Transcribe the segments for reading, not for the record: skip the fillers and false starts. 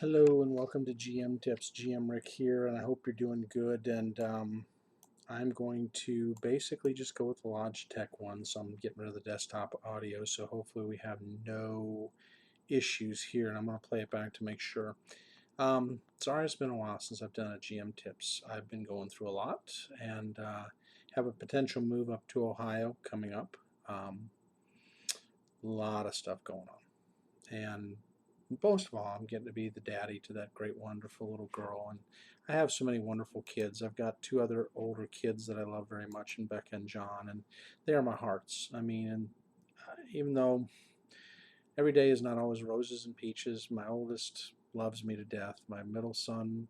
Hello and welcome to GM Tips. GM Rick here, and I hope you're doing good. And I'm going to basically just go with the Logitech one, so I'm getting rid of the desktop audio. So hopefully we have no issues here, and I'm going to play it back to make sure. Sorry, it's been a while since I've done a GM Tips. I've been going through a lot, and have a potential move up to Ohio coming up. A lot of stuff going on, and most of all, I'm getting to be the daddy to that great, wonderful little girl. And I have so many wonderful kids. I've got two other older kids that I love very much, and Becca and John, and they are my hearts. I mean, and even though every day is not always roses and peaches, my oldest loves me to death. My middle son,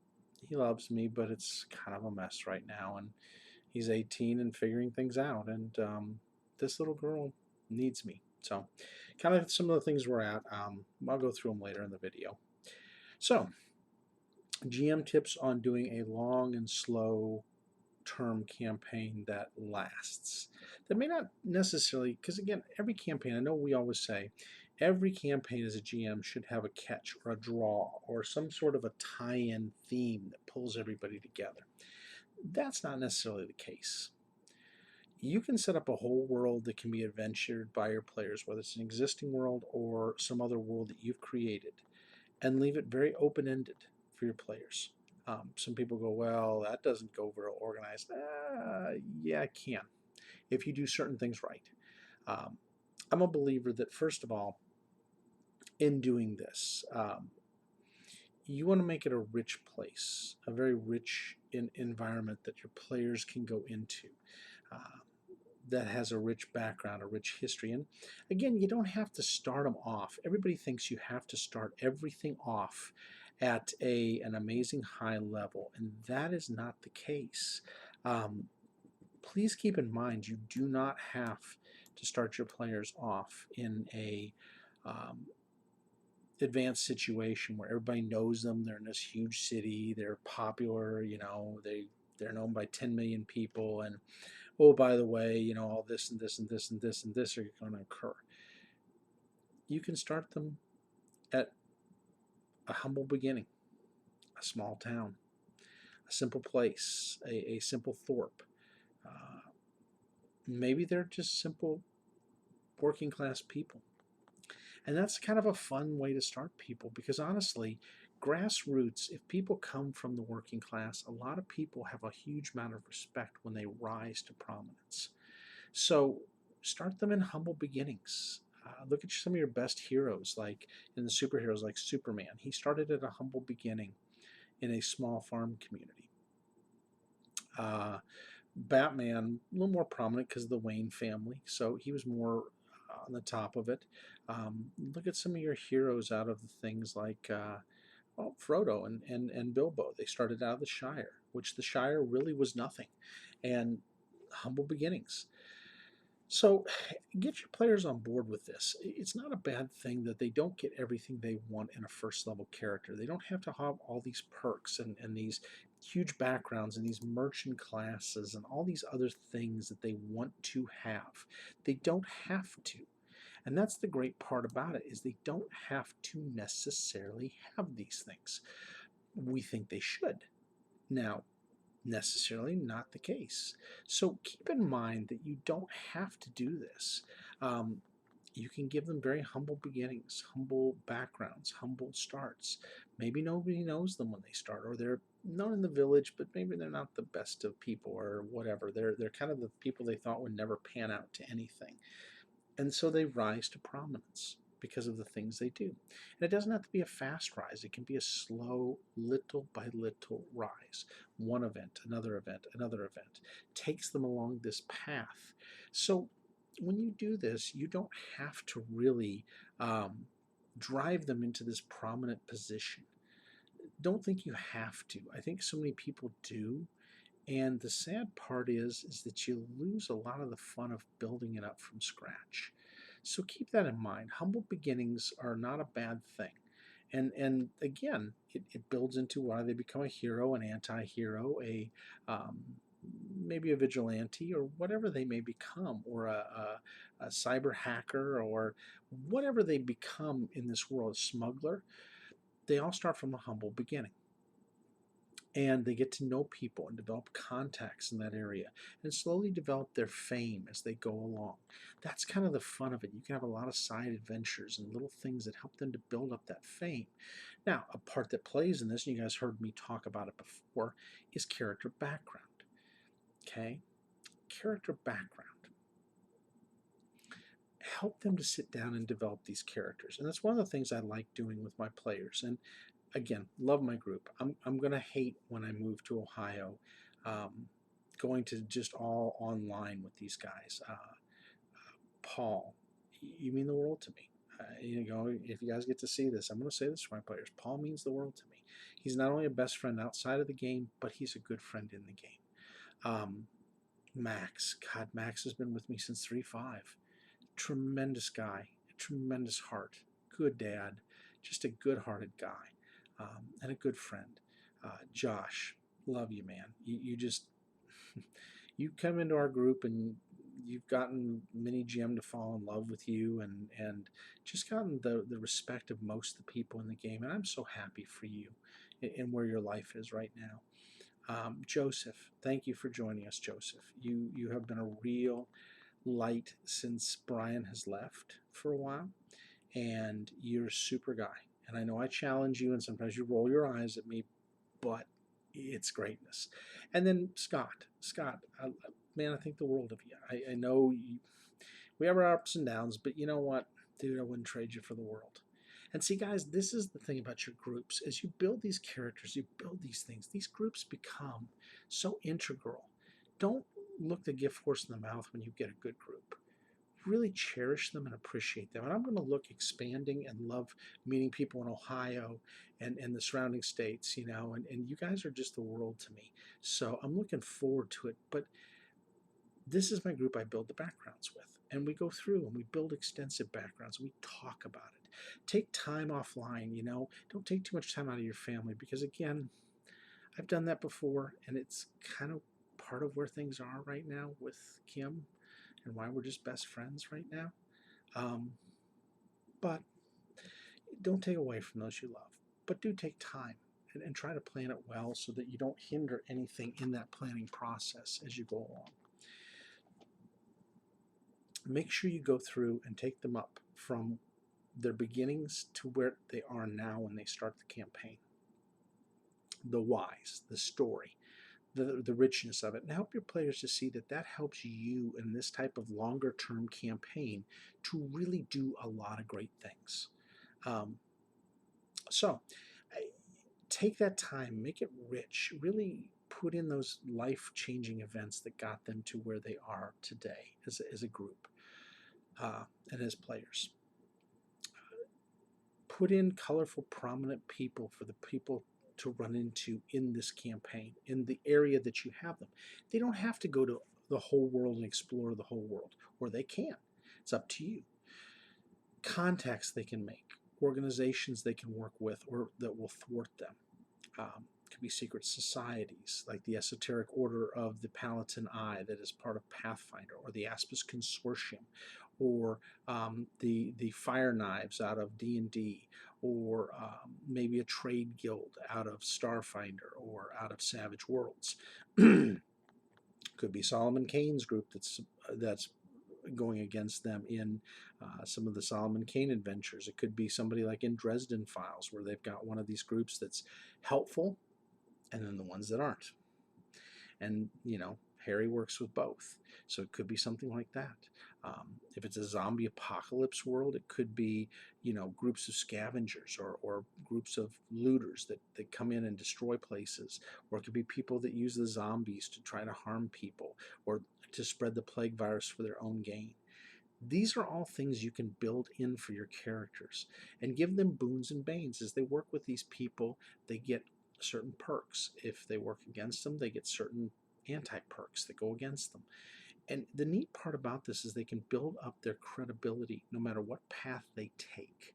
he loves me, but it's kind of a mess right now. And he's 18 and figuring things out. And this little girl needs me. So, kind of some of the things we're at. I'll go through them later in the video. So, GM tips on doing a long and slow term campaign that lasts. That may not necessarily, because again, every campaign, I know we always say, every campaign as a GM should have a catch or a draw or some sort of a tie in theme that pulls everybody together. That's not necessarily the case. You can set up a whole world that can be adventured by your players, whether it's an existing world or some other world that you've created, and leave it very open-ended for your players. Some people go, well, that doesn't go very organized. Yeah, it can if you do certain things right. Um, I'm a believer that, first of all, in doing this, you want to make it a rich place, a very rich environment that your players can go into. Uh, that has a rich background, a rich history. And again, you don't have to start them off. Everybody thinks you have to start everything off at an amazing high level, and that is not the case. Um, Please keep in mind you do not have to start your players off in a um, advanced situation where everybody knows them. They're in this huge city. They're popular. They're known by 10 million people, and oh, by the way, all this and this and this and this and this are going to occur. You can start them at a humble beginning, a small town, a simple place, a simple thorp. Uh, Maybe they're just simple working class people. And that's kind of a fun way to start people because honestly, grassroots, if people come from the working class, a lot of people have a huge amount of respect when they rise to prominence. So start them in humble beginnings. Look at some of your best heroes, like in the superheroes, like Superman. He started at a humble beginning in a small farm community. Uh, Batman, a little more prominent because of the Wayne family, so he was more on the top of it. Look at some of your heroes out of the things like Frodo and Bilbo. They started out of the Shire, which the Shire really was nothing, and humble beginnings. So get your players on board with this. It's not a bad thing that they don't get everything they want in a first level character. They don't have to have all these perks and these huge backgrounds and these merchant classes and all these other things that they want to have. They don't have to. And that's the great part about it is they don't have to necessarily have these things. We think they should. Now, necessarily not the case. So keep in mind that you don't have to do this. Um, you can give them very humble beginnings, humble backgrounds, humble starts. Maybe nobody knows them when they start, or they're known in the village, but maybe they're not the best of people, or whatever. They're kind of the people they thought would never pan out to anything. And so they rise to prominence because of the things they do. And it doesn't have to be a fast rise, it can be a slow, little by little rise. One event, another event, another event takes them along this path. So when you do this, you don't have to really drive them into this prominent position. Don't think you have to. I think so many people do. And the sad part is that you lose a lot of the fun of building it up from scratch. So keep that in mind. Humble beginnings are not a bad thing. And again, it builds into why they become a hero, an anti-hero, um, maybe a vigilante, or whatever they may become, or a cyber hacker, or whatever they become in this world, a smuggler. they all start from a humble beginning. And they get to know people and develop contacts in that area and slowly develop their fame as they go along. That's kind of the fun of it. You can have a lot of side adventures and little things that help them to build up that fame. Now, a part that plays in this, and you guys heard me talk about it before, is character background. Okay? Character background. Help them to sit down and develop these characters. And that's one of the things I like doing with my players. And again, love my group. I'm going to hate when I move to Ohio, going to just all online with these guys. Paul, you mean the world to me. You know, if you guys get to see this, I'm going to say this for my players. Paul means the world to me. He's not only a best friend outside of the game, but he's a good friend in the game. Max, God, Max has been with me since 3.5. Tremendous guy, tremendous heart, good dad, just a good-hearted guy, and a good friend. Josh, love you, man. You just you come into our group and you've gotten Mini GM to fall in love with you and just gotten the respect of most of the people in the game. And I'm so happy for you in where your life is right now. Joseph, thank you for joining us, Joseph. You have been a real light since Brian has left for a while, and you're a super guy. And I know I challenge you, and sometimes you roll your eyes at me, but it's greatness. And then Scott, man, I think the world of you. I know we have our ups and downs, but you know what, dude, I wouldn't trade you for the world. And see, guys, this is the thing about your groups. As you build these characters, you build these things, these groups become so integral. Don't look the gift horse in the mouth when you get a good group. Really cherish them and appreciate them. And I'm going to look expanding and love meeting people in Ohio and the surrounding states, you know, and you guys are just the world to me. So I'm looking forward to it. But this is my group I build the backgrounds with. And we go through and we build extensive backgrounds. We talk about it. Take time offline, you know. Don't take too much time out of your family because, again, I've done that before and it's kind of part of where things are right now with Kim and why we're just best friends right now. Um, but don't take away from those you love. But do take time and try to plan it well so that you don't hinder anything in that planning process as you go along. Make sure you go through and take them up from their beginnings to where they are now when they start the campaign. The whys, the story, the richness of it, and help your players to see that that helps you in this type of longer term campaign to really do a lot of great things. So take that time, make it rich, really put in those life-changing events that got them to where they are today as a group and as players. Put in colorful, prominent people for the people to run into in this campaign, in the area that you have them. They don't have to go to the whole world and explore the whole world, or they can. It's up to you. Contacts they can make, organizations they can work with, or that will thwart them. Could be secret societies like the Esoteric Order of the Palatine Eye that is part of Pathfinder, or the Aspis Consortium, or the Fire Knives out of D&D, or maybe a trade guild out of Starfinder or out of Savage Worlds. Could be Solomon Kane's group that's going against them in some of the Solomon Kane adventures. It could be somebody like in Dresden Files, where they've got one of these groups that's helpful and then the ones that aren't. And, you know, Harry works with both. So it could be something like that. If it's a zombie apocalypse world, it could be, you know, groups of scavengers or groups of looters that come in and destroy places. Or it could be people that use the zombies to try to harm people or to spread the plague virus for their own gain. These are all things you can build in for your characters and give them boons and banes. As they work with these people, they get certain perks. If they work against them, they get certain anti-perks that go against them. And the neat part about this is they can build up their credibility no matter what path they take.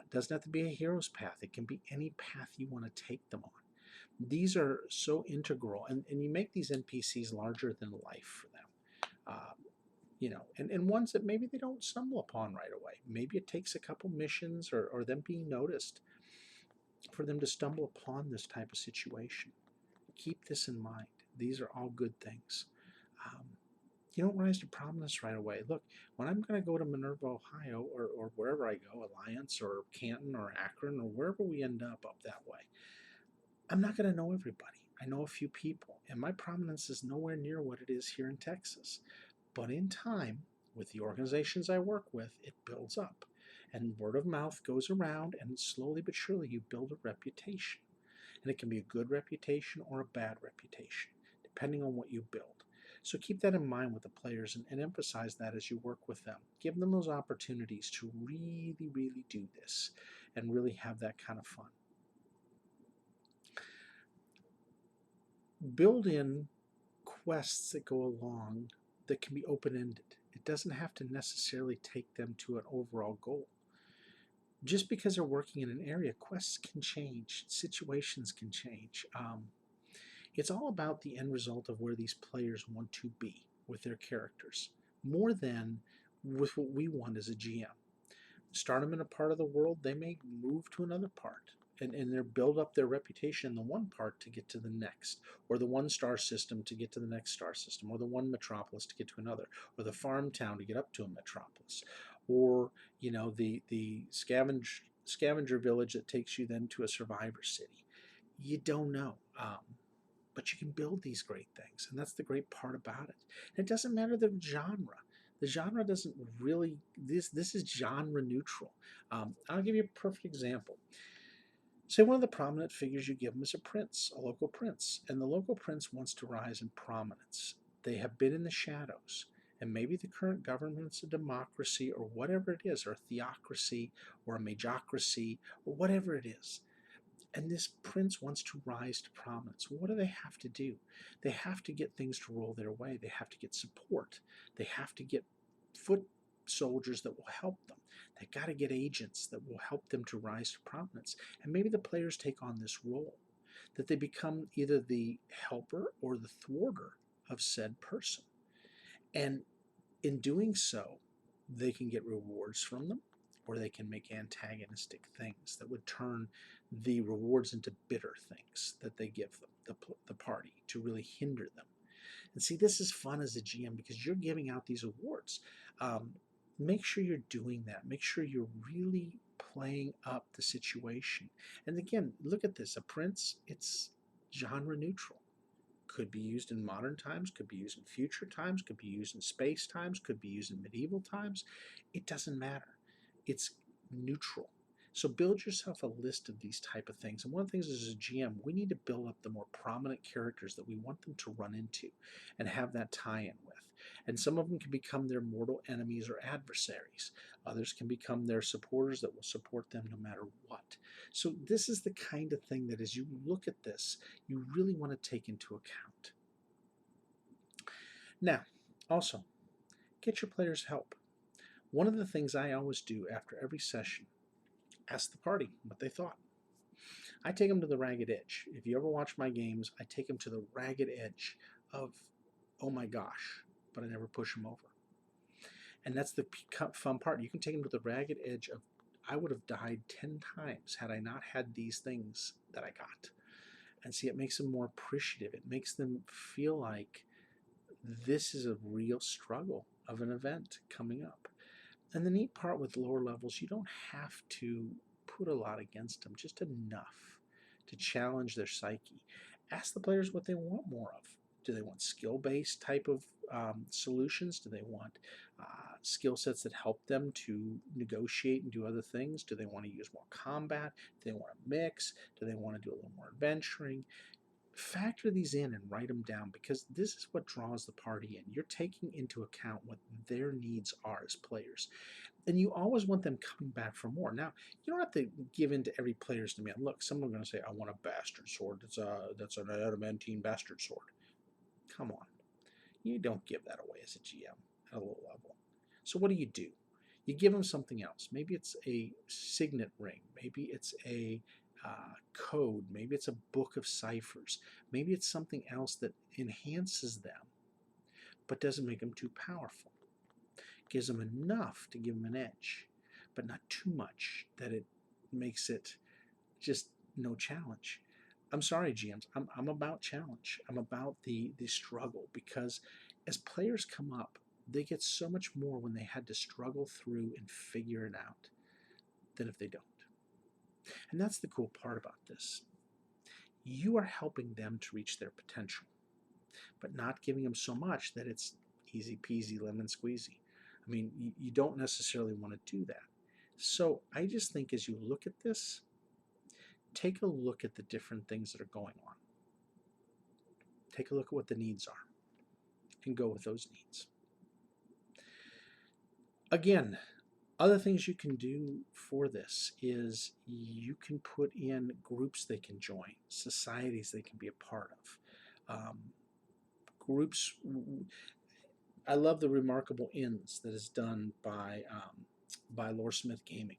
It doesn't have to be a hero's path. It can be any path you want to take them on. These are so integral, and you make these NPCs larger than life for them. You know, and ones that maybe they don't stumble upon right away. Maybe it takes a couple missions or them being noticed. for them to stumble upon this type of situation. Keep this in mind. These are all good things. Um, you don't rise to prominence right away. Look, when I'm going to go to Minerva, Ohio, or wherever I go, Alliance or Canton or Akron or wherever we end up that way, I'm not going to know everybody. I know a few people, and my prominence is nowhere near what it is here in Texas. But in time, with the organizations I work with, it builds up. And word of mouth goes around, and slowly but surely you build a reputation. And it can be a good reputation or a bad reputation, depending on what you build. So keep that in mind with the players and emphasize that as you work with them. Give them those opportunities to really, really do this and really have that kind of fun. Build in quests that go along that can be open-ended. It doesn't have to necessarily take them to an overall goal. Just because they're working in an area, quests can change, situations can change. It's all about the end result of where these players want to be with their characters, more than with what we want as a GM. Start them in a part of the world, they may move to another part and they build up their reputation in the one part to get to the next, or the one star system to get to the next star system, or the one metropolis to get to another, or the farm town to get up to a metropolis, or the scavenger village that takes you then to a survivor city. You don't know. But you can build these great things, and that's the great part about it. And it doesn't matter the genre. The genre doesn't really, this is genre neutral. I'll give you a perfect example. Say one of the prominent figures you give them is a prince, a local prince, and the local prince wants to rise in prominence. They have been in the shadows, and maybe the current government's a democracy or whatever it is, or a theocracy or a magocracy or whatever it is. And this prince wants to rise to prominence. What do they have to do? They have to get things to roll their way. They have to get support. They have to get foot soldiers that will help them. They've got to get agents that will help them to rise to prominence. And maybe the players take on this role, that they become either the helper or the thwarter of said person. And in doing so, they can get rewards from them, or they can make antagonistic things that would turn the rewards into bitter things that they give them, the party, to really hinder them. And see, this is fun as a GM because you're giving out these awards. Make sure you're doing that. Make sure you're really playing up the situation. And again, look at this. A prince, it's genre neutral. Could be used in modern times, could be used in future times, could be used in space times, could be used in medieval times. It doesn't matter. It's neutral. So build yourself a list of these type of things. And one of the things is, as a GM, we need to build up the more prominent characters that we want them to run into and have that tie-in with. And some of them can become their mortal enemies or adversaries. Others can become their supporters that will support them no matter what. So this is the kind of thing that as you look at this, you really want to take into account. Now, also, get your players help. One of the things I always do after every session, ask the party what they thought. I take them to the ragged edge. If you ever watch my games, I take them to the ragged edge of, oh my gosh, but I never push them over. And that's the fun part. You can take them to the ragged edge of, I would have died 10 times had I not had these things that I got. And see, it makes them more appreciative. It makes them feel like this is a real struggle of an event coming up. And the neat part with lower levels, you don't have to put a lot against them, just enough to challenge their psyche. Ask the players what they want more of. Do they want skill-based type of solutions? Do they want skill sets that help them to negotiate and do other things? Do they want to use more combat? Do they want to mix? Do they want to do a little more adventuring? Factor these in and write them down, because this is what draws the party in. You're taking into account what their needs are as players. And you always want them coming back for more. Now, you don't have to give in to every player's demand. Look, some are going to say, I want a bastard sword. That's an adamantine bastard sword. Come on. You don't give that away as a GM at a low level. So what do? You give them something else. Maybe it's a signet ring. Maybe it's a code. Maybe it's a book of ciphers. Maybe it's something else that enhances them, but doesn't make them too powerful. Gives them enough to give them an edge, but not too much that it makes it just no challenge. I'm sorry, GMs. I'm about challenge. I'm about the struggle, because as players come up, they get so much more when they had to struggle through and figure it out than if they don't. And that's the cool part about this. You are helping them to reach their potential, but not giving them so much that it's easy peasy lemon squeezy. I mean, you don't necessarily want to do that. So I just think as you look at this, take a look at the different things that are going on. Take a look at what the needs are and go with those needs. Again, other things you can do for this is you can put in groups they can join, societies they can be a part of. Groups, I love the Remarkable Inns that is done by Lore Smith Gaming.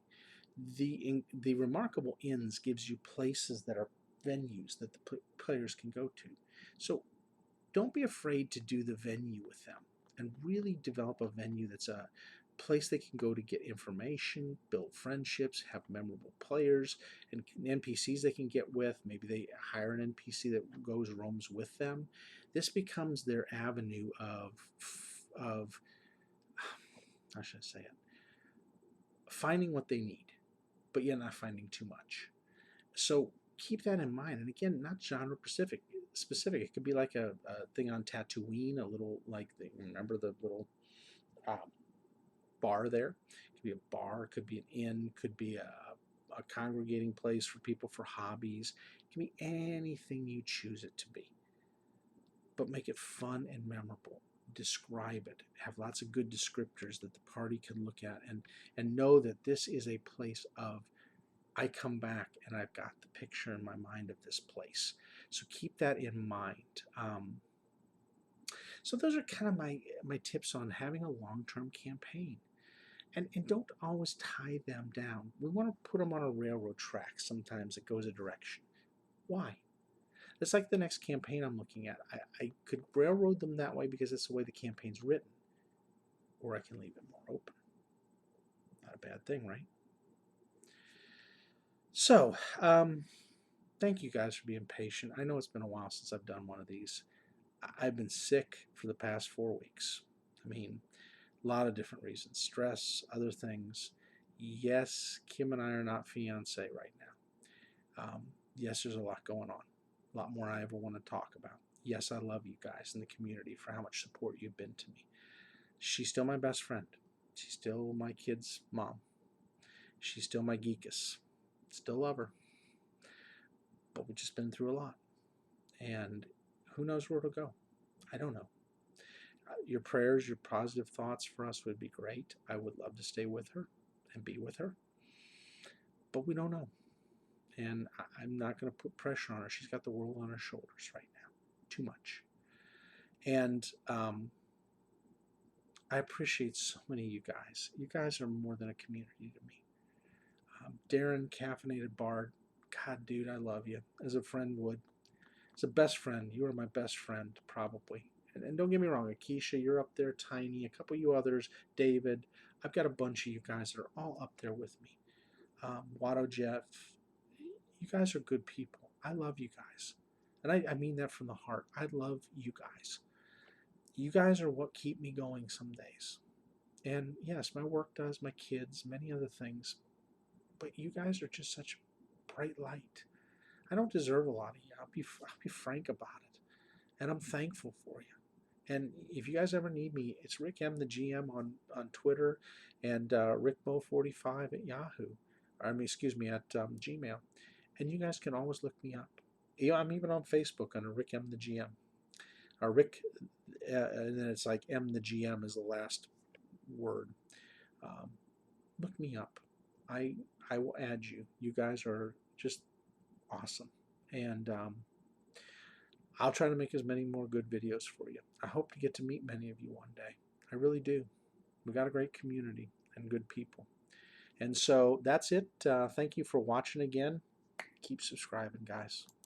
The Remarkable Inns gives you places that are venues that the players can go to. So don't be afraid to do the venue with them and really develop a venue that's a place they can go to get information, build friendships, have memorable players and NPCs they can get with. Maybe they hire an NPC that roams with them. This becomes their avenue of how should I say it? Finding what they need, but yet not finding too much. So keep that in mind. And again, not genre specific. It could be like a thing on Tatooine, a little like remember the little bar there. It could be a bar, it could be an inn, could be a congregating place for people for hobbies. It can be anything you choose it to be, but make it fun and memorable. Describe it. Have lots of good descriptors that the party can look at and know that this is a place of, I come back and I've got the picture in my mind of this place. So keep that in mind. So those are kind of my tips on having a long-term campaign. And don't always tie them down. We want to put them on a railroad track sometimes that goes a direction. Why? It's like the next campaign I'm looking at. I could railroad them that way because it's the way the campaign's written. Or I can leave it more open. Not a bad thing, right? So, thank you guys for being patient. I know it's been a while since I've done one of these. I've been sick for the past 4 weeks. I mean, a lot of different reasons. Stress, other things. Yes, Kim and I are not fiancé right now. Yes, there's a lot going on. A lot more I ever want to talk about. Yes, I love you guys in the community for how much support you've been to me. She's still my best friend. She's still my kid's mom. She's still my geekus. Still love her. But we've just been through a lot. And who knows where it'll go? I don't know. Your prayers, your positive thoughts for us would be great. I would love to stay with her and be with her. But we don't know. And I'm not going to put pressure on her. She's got the world on her shoulders right now. Too much. And I appreciate so many of you guys. You guys are more than a community to me. Darren, Caffeinated Bard, God, dude, I love you. As a friend would. As a best friend, you are my best friend, probably. And don't get me wrong, Akeisha, you're up there, Tiny, a couple of you others, David. I've got a bunch of you guys that are all up there with me. Watto Jeff, you guys are good people. I love you guys. And I mean that from the heart. I love you guys. You guys are what keep me going some days. And yes, my work does, my kids, many other things. But you guys are just such bright light. I don't deserve a lot of you. I'll be frank about it. And I'm thankful for you. And if you guys ever need me, it's Rick M. the GM on Twitter and RickMo45 at Yahoo. Excuse me, at Gmail. And you guys can always look me up. I'm even on Facebook under Rick M. the GM. Rick, and then it's like M. the GM is the last word. Look me up. I will add you. You guys are just awesome. And I'll try to make as many more good videos for you. I hope to get to meet many of you one day. I really do. We got a great community and good people. And so that's it. Thank you for watching again. Keep subscribing, guys.